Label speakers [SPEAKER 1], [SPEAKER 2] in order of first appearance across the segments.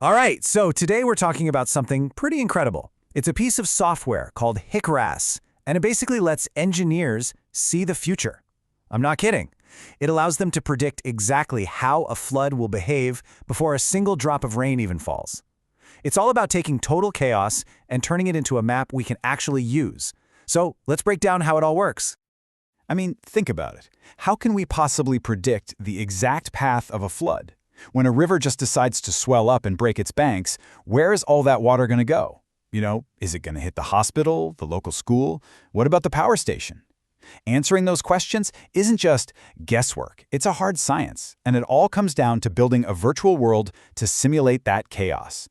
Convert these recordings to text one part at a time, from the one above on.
[SPEAKER 1] All right, so today we're talking about something pretty incredible. It's a piece of software called HICRAS, and it basically lets engineers see the future. I'm not kidding. It allows them to predict exactly how a flood will behave before a single drop of rain even falls. It's all about taking total chaos and turning it into a map we can actually use. So let's break down how it all works.
[SPEAKER 2] I mean, think about it. How can we possibly predict the exact path of a flood? When a river just decides to swell up and break its banks, where is all that water going to go? Is it going to hit the hospital, the local school? What about the power station? Answering those questions isn't just guesswork. It's a hard science, and it all comes down to building a virtual world to simulate that chaos.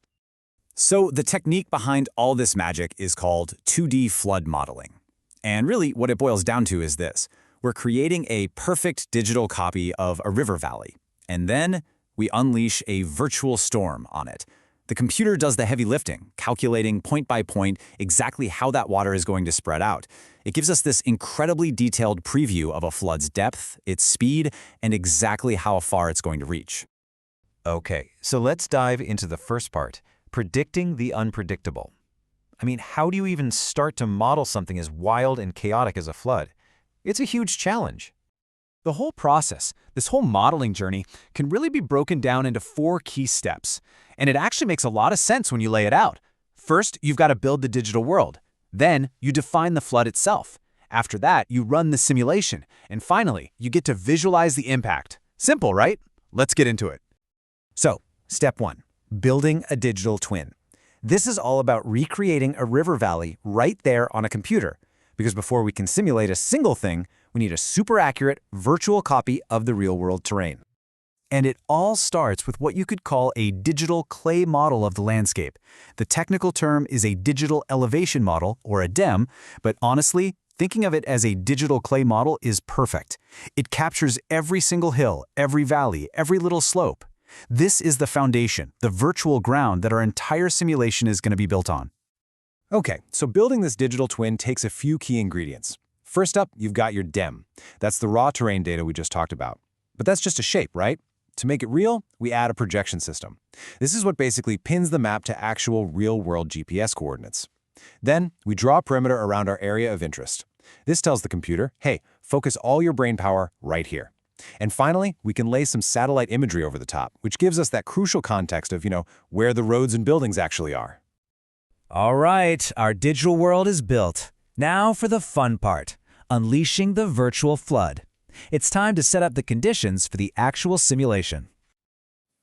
[SPEAKER 1] So the technique behind all this magic is called 2D flood modeling. And really, what it boils down to is this. We're creating a perfect digital copy of a river valley, and then we unleash a virtual storm on it. The computer does the heavy lifting, calculating point by point exactly how that water is going to spread out. It gives us this incredibly detailed preview of a flood's depth, its speed, and exactly how far it's going to reach.
[SPEAKER 3] Okay, so let's dive into the first part, predicting the unpredictable. I mean, how do you even start to model something as wild and chaotic as a flood? It's a huge challenge.
[SPEAKER 2] The whole process, this whole modeling journey, can really be broken down into 4 key steps. And it actually makes a lot of sense when you lay it out. First, you've got to build the digital world. Then, you define the flood itself. After that, you run the simulation. And finally, you get to visualize the impact. Simple, right? Let's get into it.
[SPEAKER 1] So, step 1, building a digital twin. This is all about recreating a river valley right there on a computer. Because before we can simulate a single thing, we need a super accurate virtual copy of the real-world terrain. And it all starts with what you could call a digital clay model of the landscape. The technical term is a digital elevation model, or a DEM, but honestly, thinking of it as a digital clay model is perfect. It captures every single hill, every valley, every little slope. This is the foundation, the virtual ground that our entire simulation is going to be built on. Okay, so building this digital twin takes a few key ingredients. First up, you've got your DEM. That's the raw terrain data we just talked about. But that's just a shape, right? To make it real, we add a projection system. This is what basically pins the map to actual real-world GPS coordinates. Then, we draw a perimeter around our area of interest. This tells the computer, hey, focus all your brain power right here. And finally, we can lay some satellite imagery over the top, which gives us that crucial context of, where the roads and buildings actually are.
[SPEAKER 4] All right, our digital world is built. Now for the fun part, unleashing the virtual flood. It's time to set up the conditions for the actual simulation.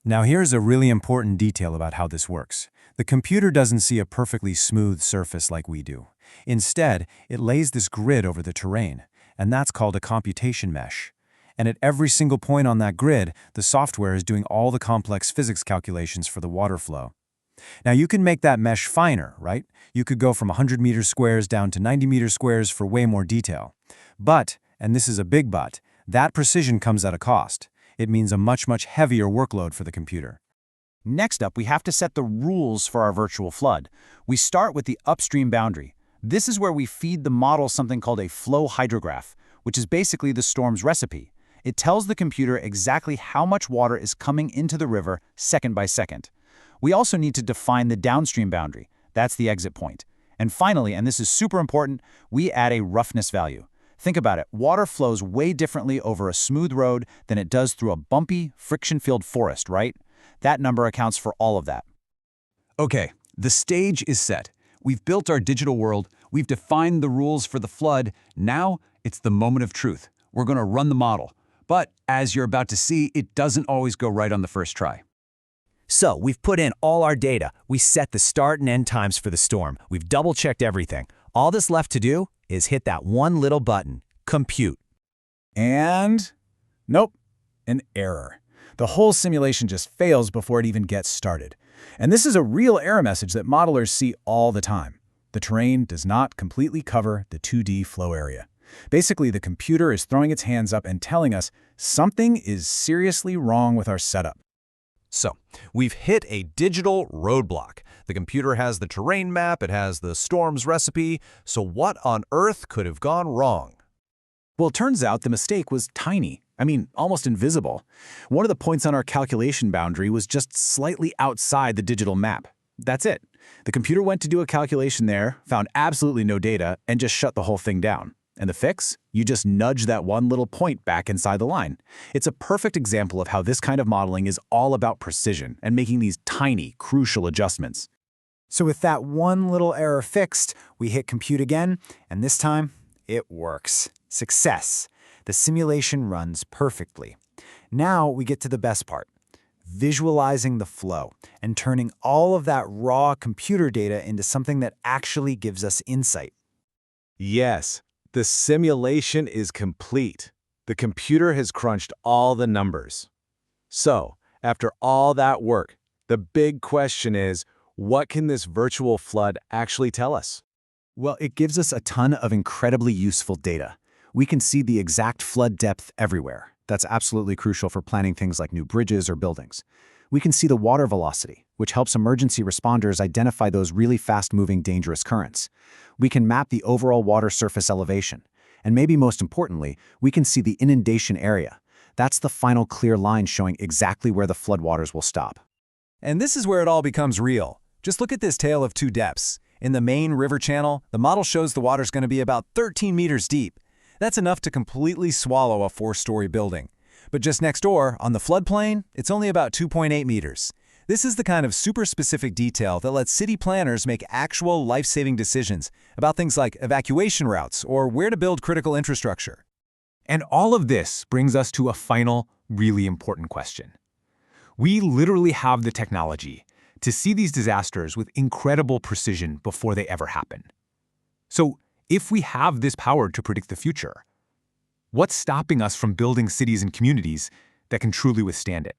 [SPEAKER 1] Now here's a really important detail about how this works. The computer doesn't see a perfectly smooth surface like we do. Instead, it lays this grid over the terrain, and that's called a computation mesh. And at every single point on that grid, the software is doing all the complex physics calculations for the water flow. Now you can make that mesh finer, right? You could go from 100 meter squares down to 90 meter squares for way more detail. But, and this is a big but, that precision comes at a cost. It means a much heavier workload for the computer. Next up, we have to set the rules for our virtual flood. We start with the upstream boundary. This is where we feed the model something called a flow hydrograph, which is basically the storm's recipe. It tells the computer exactly how much water is coming into the river second by second. We also need to define the downstream boundary. That's the exit point. And finally, and this is super important, we add a roughness value. Think about it. Water flows way differently over a smooth road than it does through a bumpy, friction-filled forest, right? That number accounts for all of that.
[SPEAKER 2] Okay, the stage is set. We've built our digital world. We've defined the rules for the flood. Now, it's the moment of truth. We're going to run the model. But as you're about to see, it doesn't always go right on the first try.
[SPEAKER 4] So, we've put in all our data. We set the start and end times for the storm. We've double-checked everything. All that's left to do is hit that one little button, compute.
[SPEAKER 1] And nope, an error. The whole simulation just fails before it even gets started. And this is a real error message that modelers see all the time. The terrain does not completely cover the 2D flow area. Basically, the computer is throwing its hands up and telling us something is seriously wrong with our setup.
[SPEAKER 3] So, we've hit a digital roadblock. The computer has the terrain map, it has the storm's recipe, so what on earth could have gone wrong?
[SPEAKER 1] Well, it turns out the mistake was tiny.
[SPEAKER 2] I mean, almost invisible. One of the points on our calculation boundary was just slightly outside the digital map. That's it. The computer went to do a calculation there, found absolutely no data, and just shut the whole thing down. And the fix? You just nudge that one little point back inside the line. It's a perfect example of how this kind of modeling is all about precision and making these tiny, crucial adjustments.
[SPEAKER 1] So with that one little error fixed, we hit compute again, and this time, it works. Success. The simulation runs perfectly. Now we get to the best part. Visualizing the flow and turning all of that raw computer data into something that actually gives us insight.
[SPEAKER 5] Yes, the simulation is complete. The computer has crunched all the numbers. So, after all that work, the big question is, what can this virtual flood actually tell us?
[SPEAKER 2] Well, it gives us a ton of incredibly useful data. We can see the exact flood depth everywhere. That's absolutely crucial for planning things like new bridges or buildings. We can see the water velocity, which helps emergency responders identify those really fast-moving dangerous currents. We can map the overall water surface elevation. And maybe most importantly, we can see the inundation area. That's the final clear line showing exactly where the floodwaters will stop.
[SPEAKER 4] And this is where it all becomes real. Just look at this tale of two depths. In the main river channel, the model shows the water's going to be about 13 meters deep. That's enough to completely swallow a 4-story building. But just next door, on the floodplain, it's only about 2.8 meters. This is the kind of super specific detail that lets city planners make actual life-saving decisions about things like evacuation routes or where to build critical infrastructure.
[SPEAKER 6] And all of this brings us to a final, really important question. We literally have the technology to see these disasters with incredible precision before they ever happen. So, if we have this power to predict the future, what's stopping us from building cities and communities that can truly withstand it?